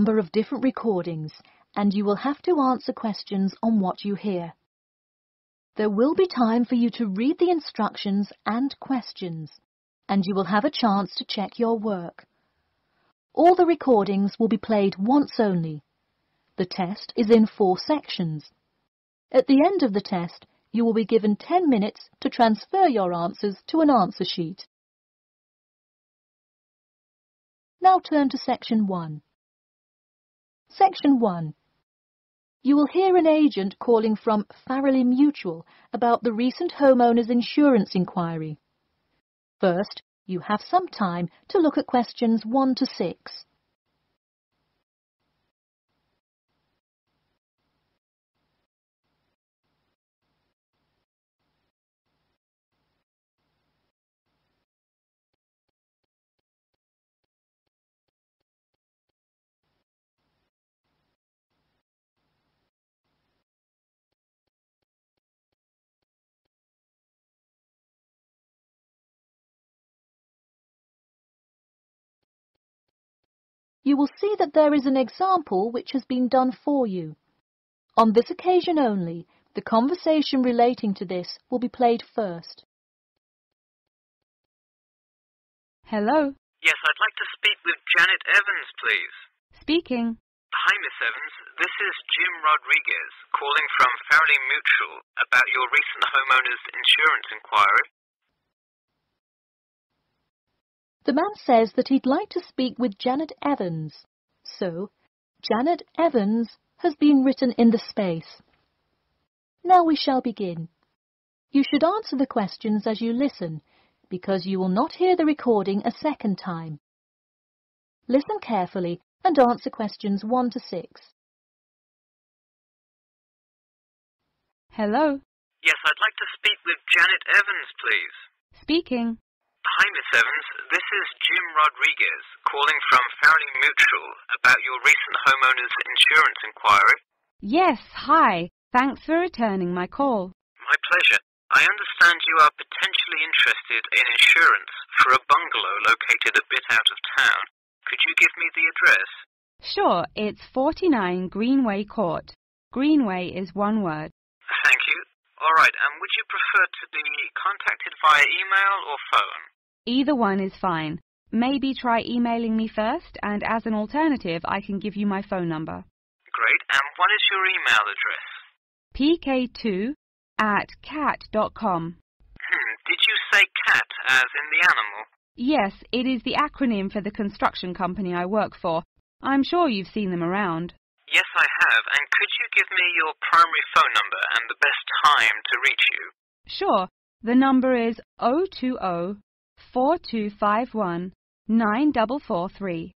number of different recordings, and you will have to answer questions on what you hear. There will be time for you to read the instructions and questions, and you will have a chance to check your work. All the recordings will be played once only. The test is in 4 sections. At the end of the test, you will be given 10 minutes to transfer your answers to an answer sheet. Now turn to Section 1. Section 1. You will hear an agent calling from Farrelly Mutual about the recent homeowner's insurance inquiry. First, you have some time to look at questions 1 to 6. You will see that there is an example which has been done for you. On this occasion only, the conversation relating to this will be played first. Hello? Yes, I'd like to speak with Janet Evans, please. Speaking. Hi, Miss Evans. This is Jim Rodriguez, calling from Farrelly Mutual about your recent homeowner's insurance inquiry. The man says that he'd like to speak with Janet Evans. So, Janet Evans has been written in the space. Now we shall begin. You should answer the questions as you listen, because you will not hear the recording a second time. Listen carefully and answer questions 1 to 6. Hello? Yes, I'd like to speak with Janet Evans, please. Speaking. Hi, Miss Evans. This is Jim Rodriguez, calling from Farrelly Mutual about your recent homeowner's insurance inquiry. Yes, hi. Thanks for returning my call. My pleasure. I understand you are potentially interested in insurance for a bungalow located a bit out of town. Could you give me the address? Sure, it's 49 Greenway Court. Greenway is one word. Thank you. All right, and would you prefer to be contacted via email or phone? Either one is fine. Maybe try emailing me first, and as an alternative, I can give you my phone number. Great, and what is your email address? pk2@cat.com. Did you say cat as in the animal? Yes, it is the acronym for the construction company I work for. I'm sure you've seen them around. Yes, I have, and could you give me your primary phone number and the best time to reach you? Sure, the number is 020-4251-9443.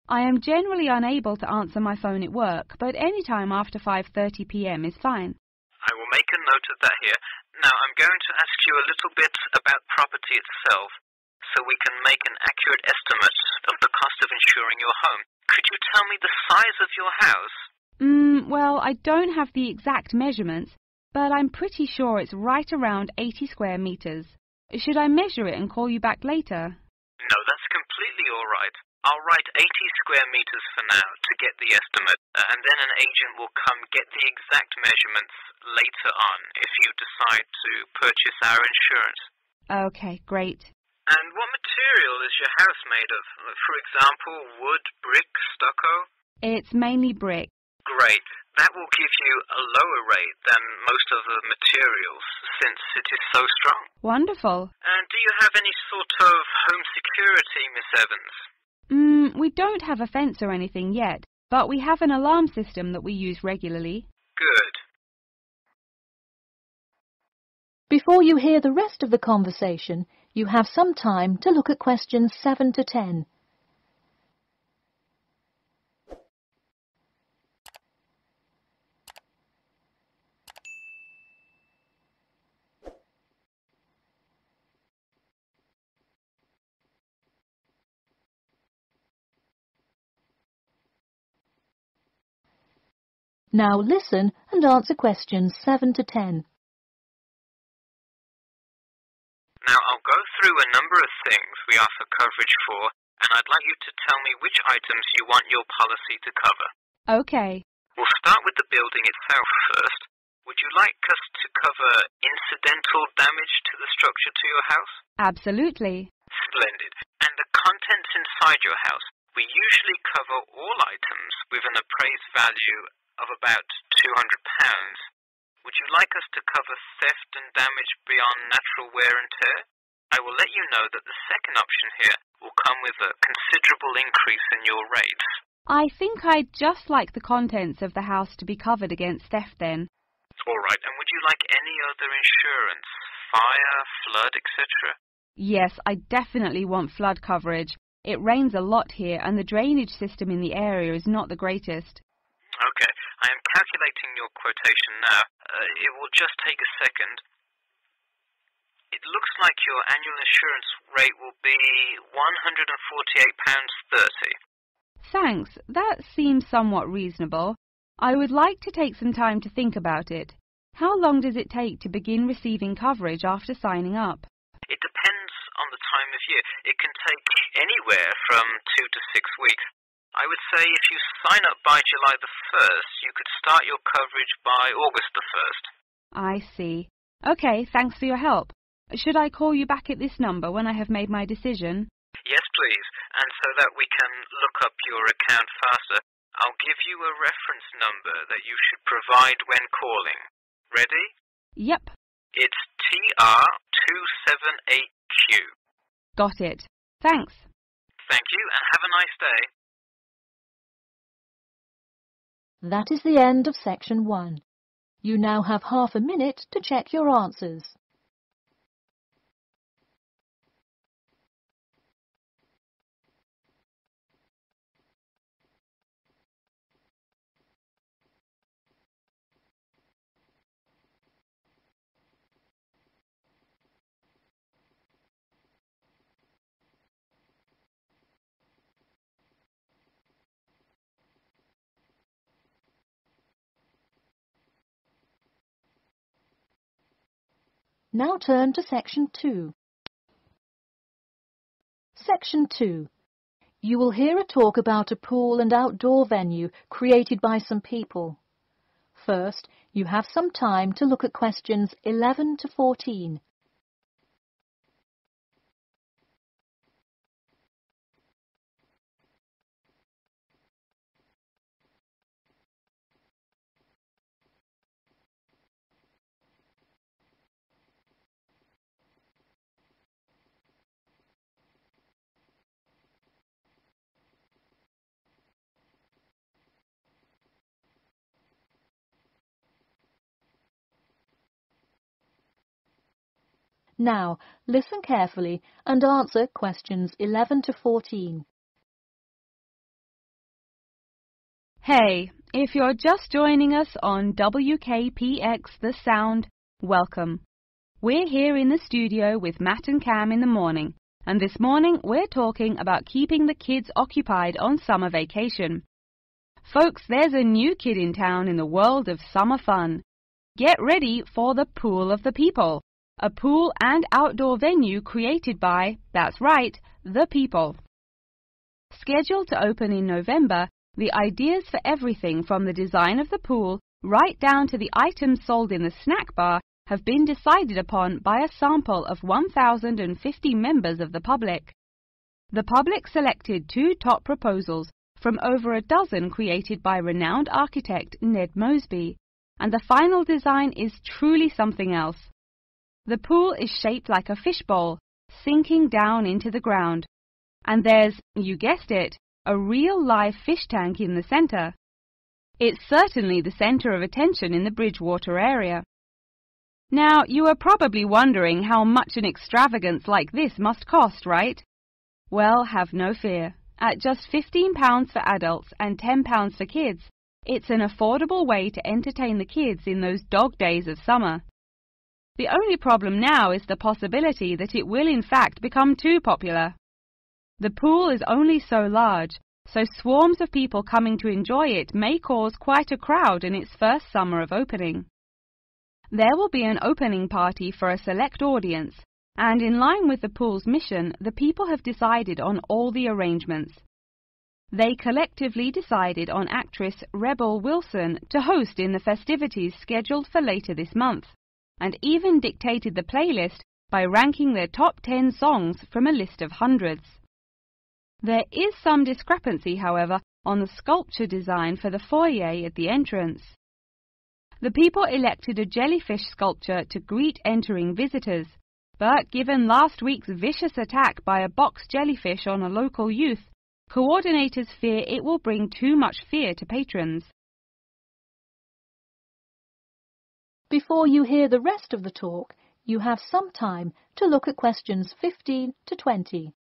I am generally unable to answer my phone at work, but any time after 5:30 p.m. is fine. I will make a note of that here. Now, I'm going to ask you a little bit about property itself, so we can make an accurate estimate of the cost of insuring your home. Could you tell me the size of your house? Well, I don't have the exact measurements, but I'm pretty sure it's right around 80 square meters. Should I measure it and call you back later? No, that's completely all right. I'll write 80 square meters for now to get the estimate, and then an agent will come get the exact measurements later on if you decide to purchase our insurance. Okay, great. And what material is your house made of? For example, wood, brick, stucco? It's mainly brick. Great. That will give you a lower rate than most of the materials, since it is so strong. Wonderful. And do you have any sort of home security, Miss Evans? We don't have a fence or anything yet, but we have an alarm system that we use regularly. Good. Before you hear the rest of the conversation, you have some time to look at questions 7 to 10. Now listen and answer questions 7 to 10. Now, I'll go through a number of things we offer coverage for and I'd like you to tell me which items you want your policy to cover. Okay. We'll start with the building itself first. Would you like us to cover incidental damage to the structure to your house? Absolutely. Splendid. And the contents inside your house? We usually cover all items with an appraised value of about £200. Would you like us to cover theft and damage beyond natural wear and tear? I will let you know that the second option here will come with a considerable increase in your rates. I think I'd just like the contents of the house to be covered against theft then. All right, and would you like any other insurance? Fire, flood, etc.? Yes, I definitely want flood coverage. It rains a lot here and the drainage system in the area is not the greatest. Okay, I am calculating your quotation now. It will just take a second. It looks like your annual insurance rate will be £148.30. Thanks, that seems somewhat reasonable. I would like to take some time to think about it. How long does it take to begin receiving coverage after signing up? It depends on the time of year. It can take anywhere from 2 to 6 weeks. I would say if you sign up by July the 1st, you could start your coverage by August the 1st. I see. Okay, thanks for your help. Should I call you back at this number when I have made my decision? Yes, please. And so that we can look up your account faster, I'll give you a reference number that you should provide when calling. Ready? Yep. It's TR278Q. Got it. Thanks. Thank you, and have a nice day. That is the end of section 1. You now have half a minute to check your answers. Now turn to section 2. Section 2. You will hear a talk about a pool and outdoor venue created by some people. First, you have some time to look at questions 11 to 14. Now, listen carefully and answer questions 11 to 14. Hey, if you're just joining us on WKPX The Sound, welcome. We're here in the studio with Matt and Cam in the morning, and this morning we're talking about keeping the kids occupied on summer vacation. Folks, there's a new kid in town in the world of summer fun. Get ready for the Pool of the People, a pool and outdoor venue created by, that's right, the people. Scheduled to open in November, the ideas for everything from the design of the pool right down to the items sold in the snack bar have been decided upon by a sample of 1,050 members of the public. The public selected 2 top proposals from over a dozen created by renowned architect Ned Mosby, and the final design is truly something else. The pool is shaped like a fishbowl, sinking down into the ground. And there's, you guessed it, a real live fish tank in the center. It's certainly the center of attention in the Bridgewater area. Now, you are probably wondering how much an extravagance like this must cost, right? Well, have no fear. At just £15 for adults and £10 for kids, it's an affordable way to entertain the kids in those dog days of summer. The only problem now is the possibility that it will in fact become too popular. The pool is only so large, so swarms of people coming to enjoy it may cause quite a crowd in its first summer of opening. There will be an opening party for a select audience, And in line with the pool's mission, the people have decided on all the arrangements. They collectively decided on actress Rebel Wilson to host in the festivities scheduled for later this month, and even dictated the playlist by ranking their top 10 songs from a list of hundreds. There is some discrepancy, however, on the sculpture design for the foyer at the entrance. The people elected a jellyfish sculpture to greet entering visitors, but given last week's vicious attack by a box jellyfish on a local youth, coordinators fear it will bring too much fear to patrons. Before you hear the rest of the talk, you have some time to look at questions 15 to 20.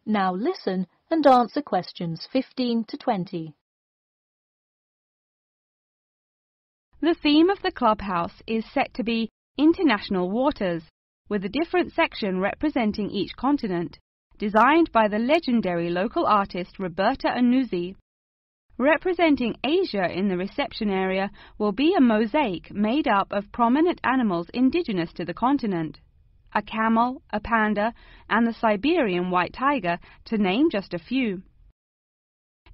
Now listen and answer questions 15 to 20. The theme of the clubhouse is set to be International Waters, with a different section representing each continent, designed by the legendary local artist Roberta Annuzzi. Representing Asia in the reception area will be a mosaic made up of prominent animals indigenous to the continent. A camel, a panda, and the Siberian white tiger, to name just a few.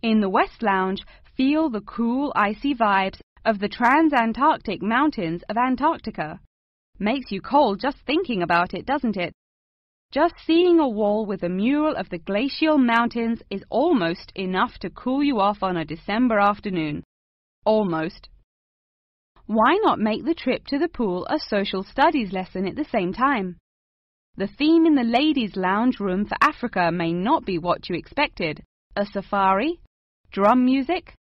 In the West Lounge, feel the cool, icy vibes of the transantarctic mountains of Antarctica. Makes you cold just thinking about it, doesn't it? Just seeing a wall with a mural of the glacial mountains is almost enough to cool you off on a December afternoon. Almost. Why not make the trip to the pool a social studies lesson at the same time? The theme in the ladies' lounge room for Africa may not be what you expected. A safari? Drum music?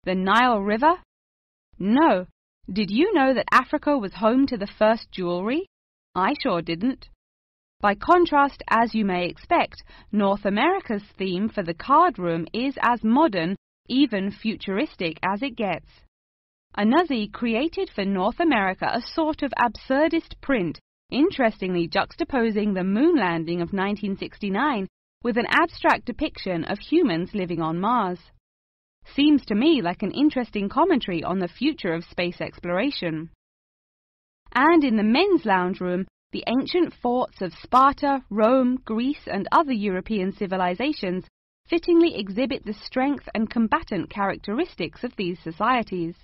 The Nile River? No. Did you know that Africa was home to the first jewelry? I sure didn't. By contrast, as you may expect, North America's theme for the card room is as modern, even futuristic as it gets. Annuzzi created for North America a sort of absurdist print, interestingly juxtaposing the moon landing of 1969 with an abstract depiction of humans living on Mars. Seems to me like an interesting commentary on the future of space exploration. And in the men's lounge room, the ancient forts of Sparta, Rome, Greece, and other European civilizations fittingly exhibit the strength and combatant characteristics of these societies.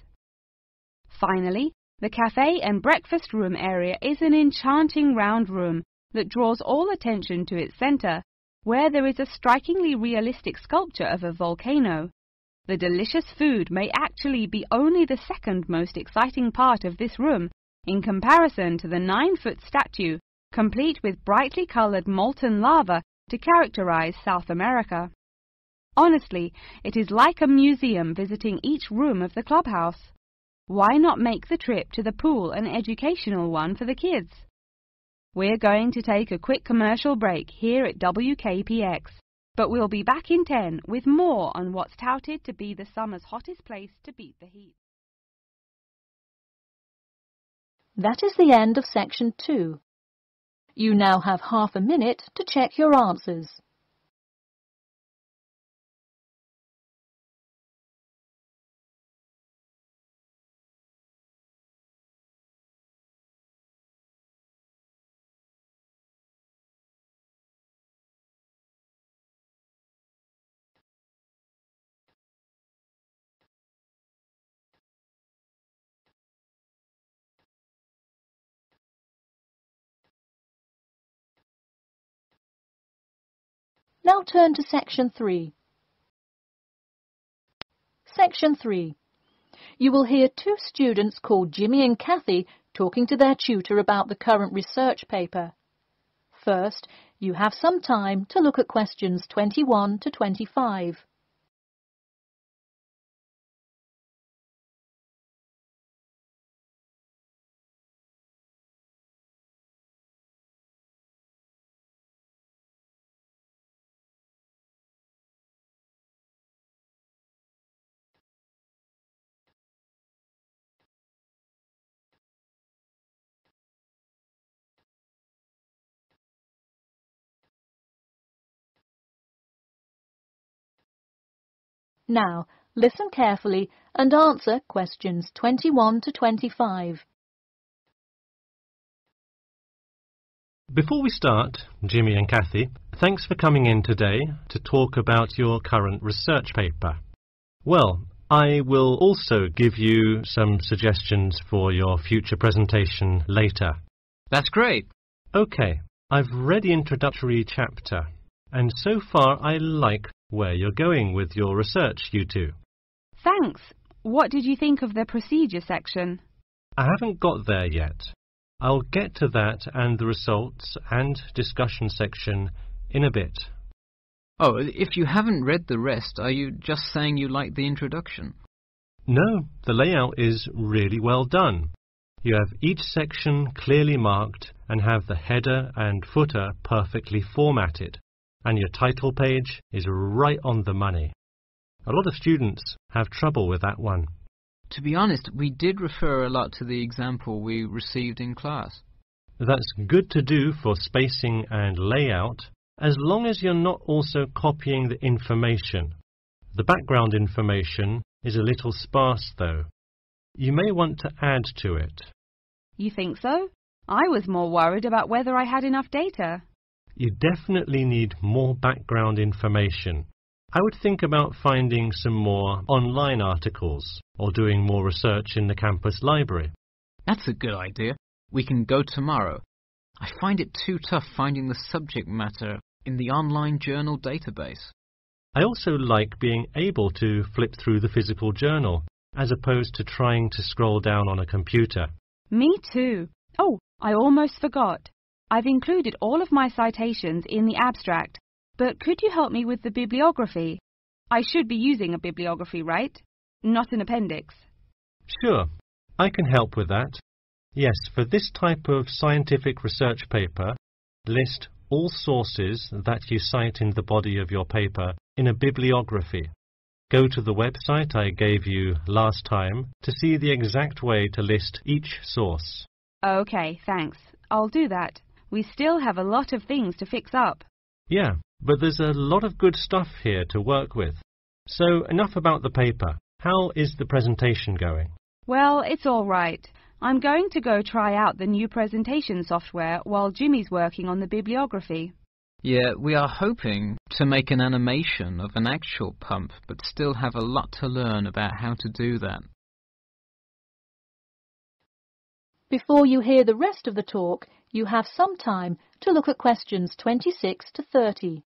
Finally, the cafe and breakfast room area is an enchanting round room that draws all attention to its center, where there is a strikingly realistic sculpture of a volcano. The delicious food may actually be only the second most exciting part of this room, in comparison to the 9-foot statue, complete with brightly colored molten lava to characterize South America. Honestly, it is like a museum visiting each room of the clubhouse. Why not make the trip to the pool an educational one for the kids? We're going to take a quick commercial break here at WKPX, but we'll be back in 10 with more on what's touted to be the summer's hottest place to beat the heat. That is the end of section 2. You now have half a minute to check your answers. Now turn to section 3. Section 3. You will hear two students called Jimmy and Kathy talking to their tutor about the current research paper. First, you have some time to look at questions 21 to 25. Now, listen carefully and answer questions 21 to 25. Before we start, Jimmy and Kathy, thanks for coming in today to talk about your current research paper. Well, I will also give you some suggestions for your future presentation later. That's great. Okay, I've read the introductory chapter, and so far I like where you're going with your research, you two. Thanks. What did you think of the procedure section? I haven't got there yet. I'll get to that and the results and discussion section in a bit. Oh, if you haven't read the rest, are you just saying you like the introduction? No, the layout is really well done. You have each section clearly marked and have the header and footer perfectly formatted, and your title page is right on the money. A lot of students have trouble with that one. To be honest, we did refer a lot to the example we received in class. That's good to do for spacing and layout, as long as you're not also copying the information. The background information is a little sparse though. You may want to add to it. You think so? I was more worried about whether I had enough data. You definitely need more background information. I would think about finding some more online articles or doing more research in the campus library. That's a good idea. We can go tomorrow. I find it too tough finding the subject matter in the online journal database. I also like being able to flip through the physical journal as opposed to trying to scroll down on a computer. Me too. Oh, I almost forgot. I've included all of my citations in the abstract, but could you help me with the bibliography? I should be using a bibliography, right? Not an appendix. Sure, I can help with that. Yes, for this type of scientific research paper, list all sources that you cite in the body of your paper in a bibliography. Go to the website I gave you last time to see the exact way to list each source. Okay, thanks. I'll do that. We still have a lot of things to fix up. Yeah, but there's a lot of good stuff here to work with. So enough about the paper. How is the presentation going? Well, it's all right. I'm going to go try out the new presentation software while Jimmy's working on the bibliography. Yeah, we are hoping to make an animation of an actual pump, but still have a lot to learn about how to do that. Before you hear the rest of the talk, you have some time to look at questions 26 to 30.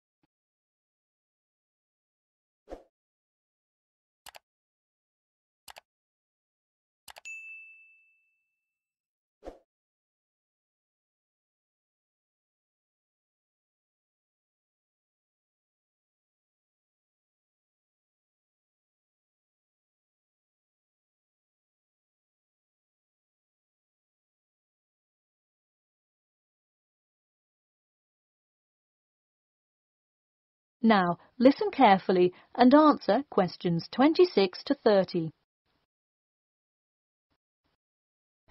Now, listen carefully and answer questions 26 to 30.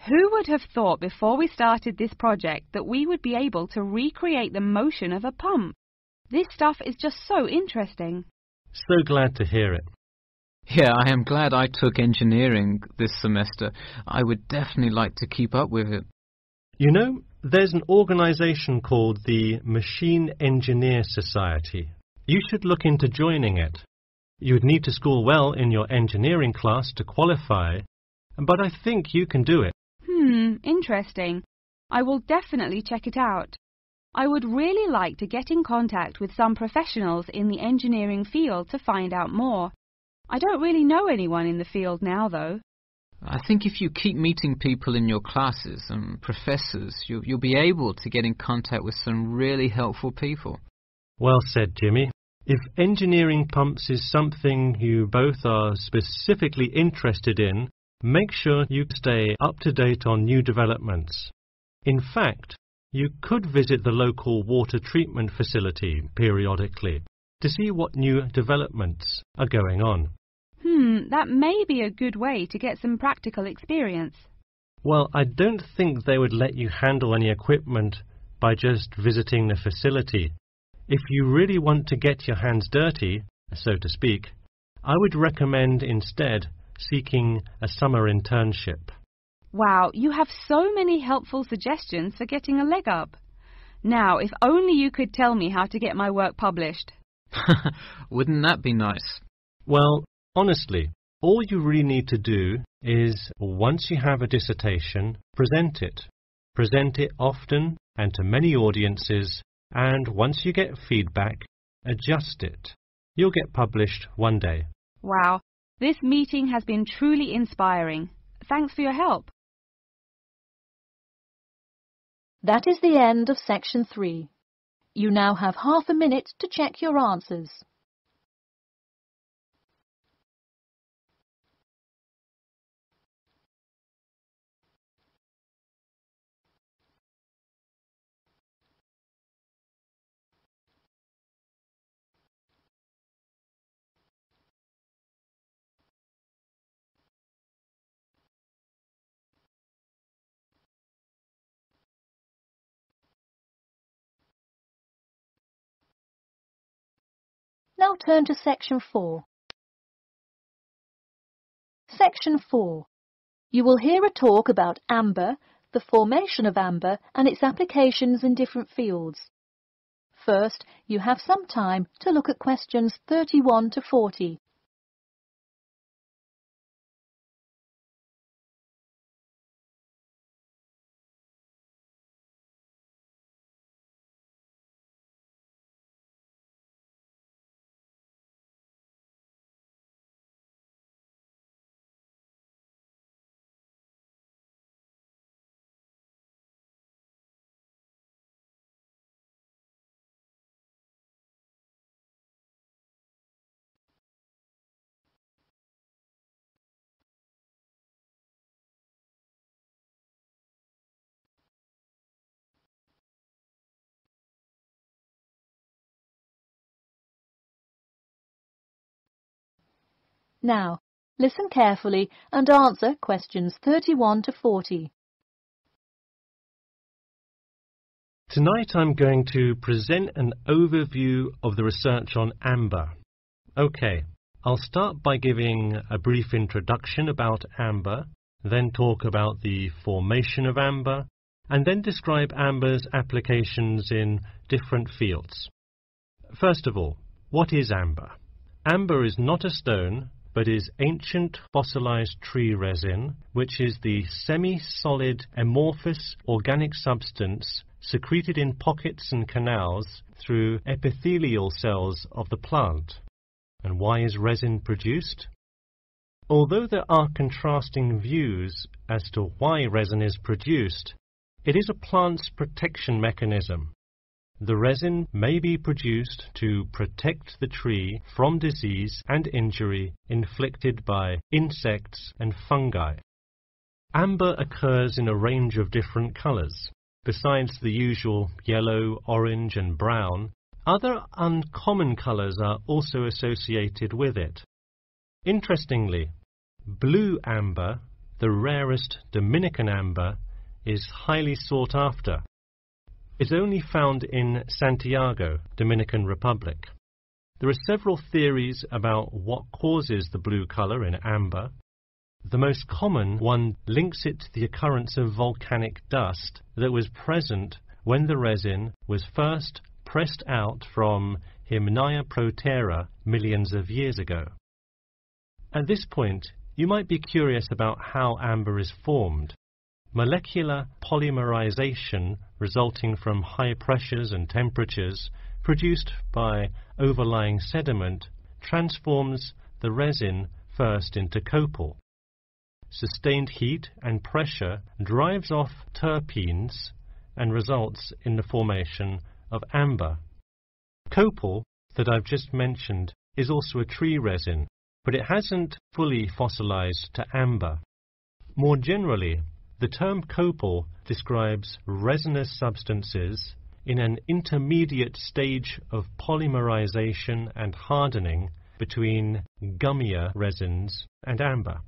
Who would have thought before we started this project that we would be able to recreate the motion of a pump? This stuff is just so interesting. So glad to hear it. Yeah, I am glad I took engineering this semester. I would definitely like to keep up with it. You know, there's an organization called the Machine Engineer Society. You should look into joining it. You would need to score well in your engineering class to qualify, but I think you can do it. Interesting. I will definitely check it out. I would really like to get in contact with some professionals in the engineering field to find out more. I don't really know anyone in the field now, though. I think if you keep meeting people in your classes and professors, you'll be able to get in contact with some really helpful people. Well said, Jimmy. If engineering pumps is something you both are specifically interested in, make sure you stay up to date on new developments. In fact, you could visit the local water treatment facility periodically to see what new developments are going on. That may be a good way to get some practical experience. Well, I don't think they would let you handle any equipment by just visiting the facility. If you really want to get your hands dirty, so to speak, I would recommend instead seeking a summer internship. Wow, you have so many helpful suggestions for getting a leg up. Now, if only you could tell me how to get my work published. Wouldn't that be nice? Well, honestly, all you really need to do is, once you have a dissertation, present it. Present it often and to many audiences, and once you get feedback, adjust it. You'll get published one day. Wow, this meeting has been truly inspiring. Thanks for your help. That is the end of section 3. You now have half a minute to check your answers. Now turn to section 4. Section 4. You will hear a talk about amber, the formation of amber and its applications in different fields. First, you have some time to look at questions 31 to 40. Now, listen carefully and answer questions 31 to 40. Tonight I'm going to present an overview of the research on amber. Okay, I'll start by giving a brief introduction about amber, then talk about the formation of amber, and then describe amber's applications in different fields. First of all, what is amber? Amber is not a stone, but is ancient fossilized tree resin, which is the semi-solid amorphous organic substance secreted in pockets and canals through epithelial cells of the plant. And why is resin produced? Although there are contrasting views as to why resin is produced, it is a plant's protection mechanism. The resin may be produced to protect the tree from disease and injury inflicted by insects and fungi. Amber occurs in a range of different colors. Besides the usual yellow, orange and brown, other uncommon colors are also associated with it. Interestingly, blue amber, the rarest Dominican amber, is highly sought after. It's only found in Santiago, Dominican Republic. There are several theories about what causes the blue color in amber. The most common one links it to the occurrence of volcanic dust that was present when the resin was first pressed out from Hymnaea protera millions of years ago. At this point, you might be curious about how amber is formed. Molecular polymerization resulting from high pressures and temperatures produced by overlying sediment transforms the resin first into copal. Sustained heat and pressure drives off terpenes and results in the formation of amber. Copal, that I've just mentioned, is also a tree resin, but it hasn't fully fossilized to amber. More generally, the term copal describes resinous substances in an intermediate stage of polymerization and hardening between gummier resins and amber.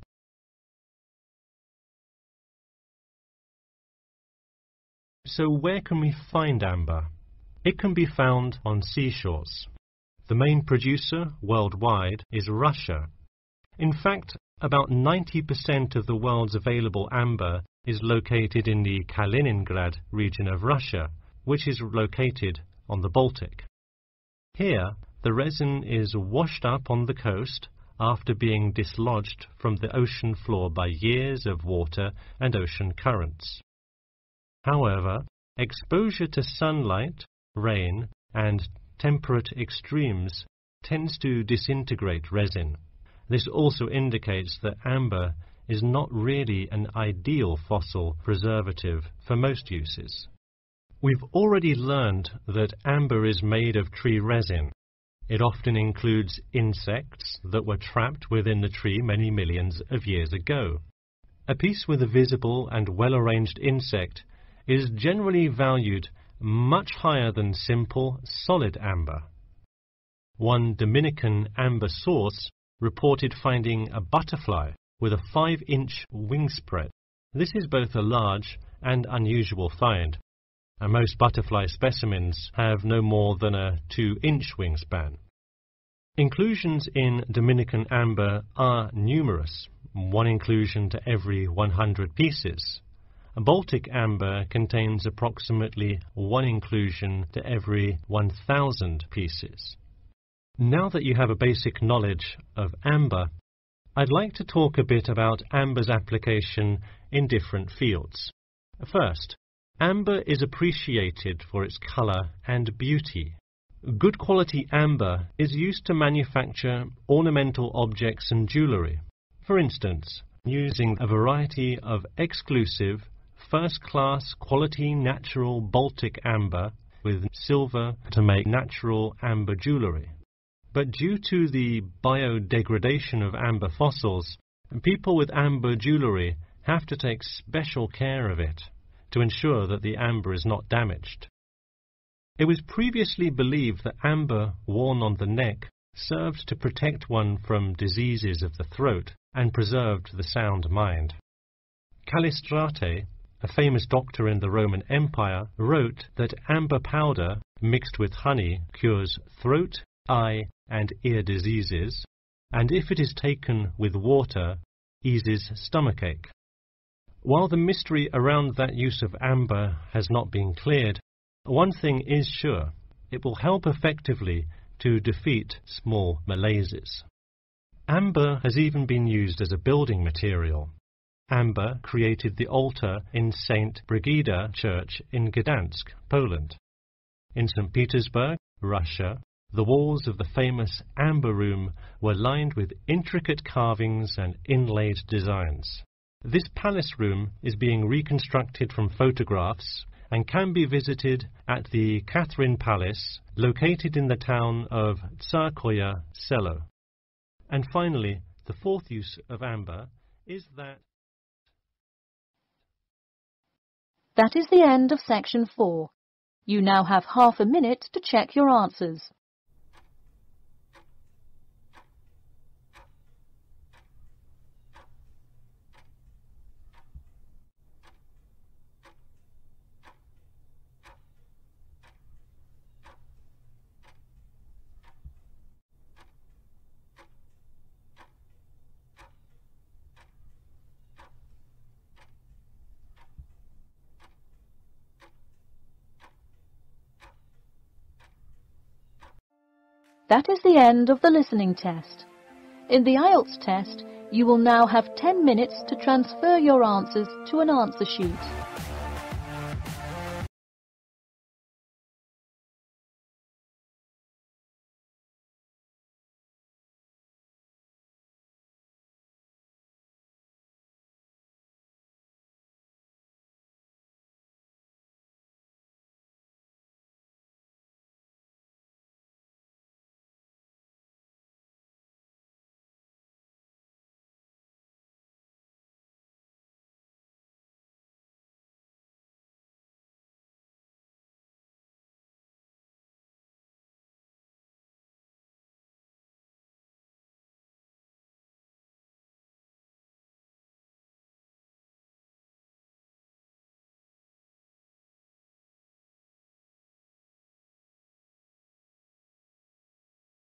So where can we find amber? It can be found on seashores. The main producer worldwide is Russia. In fact, about 90% of the world's available amber is located in the Kaliningrad region of Russia, which is located on the Baltic. Here, the resin is washed up on the coast after being dislodged from the ocean floor by years of water and ocean currents. However, exposure to sunlight, rain, and temperate extremes tends to disintegrate resin. This also indicates that amber is not really an ideal fossil preservative for most uses. We've already learned that amber is made of tree resin. It often includes insects that were trapped within the tree many millions of years ago. A piece with a visible and well-arranged insect is generally valued much higher than simple, solid amber. One Dominican amber source reported finding a butterfly with a 5-inch wingspread. This is both a large and unusual find, and most butterfly specimens have no more than a 2-inch wingspan. Inclusions in Dominican amber are numerous, 1 inclusion to every 100 pieces. Baltic amber contains approximately 1 inclusion to every 1,000 pieces. Now that you have a basic knowledge of amber, I'd like to talk a bit about amber's application in different fields. First, amber is appreciated for its colour and beauty. Good quality amber is used to manufacture ornamental objects and jewellery. For instance, using a variety of exclusive, first-class quality natural Baltic amber with silver to make natural amber jewellery. But due to the biodegradation of amber fossils, people with amber jewellery have to take special care of it to ensure that the amber is not damaged. It was previously believed that amber worn on the neck served to protect one from diseases of the throat and preserved the sound mind. Callistrate, a famous doctor in the Roman Empire, wrote that amber powder mixed with honey cures throat, eye, and ear diseases, and if it is taken with water, eases stomachache. While the mystery around that use of amber has not been cleared, one thing is sure: it will help effectively to defeat small malaises. Amber has even been used as a building material. Amber created the altar in St. Brigida Church in Gdansk, Poland. In St. Petersburg, Russia, the walls of the famous Amber Room were lined with intricate carvings and inlaid designs. This palace room is being reconstructed from photographs and can be visited at the Catherine Palace, located in the town of Tsarskoye Selo. And finally, the fourth use of amber is that... That is the end of section 4. You now have half a minute to check your answers. That is the end of the listening test. In the IELTS test, you will now have 10 minutes to transfer your answers to an answer sheet.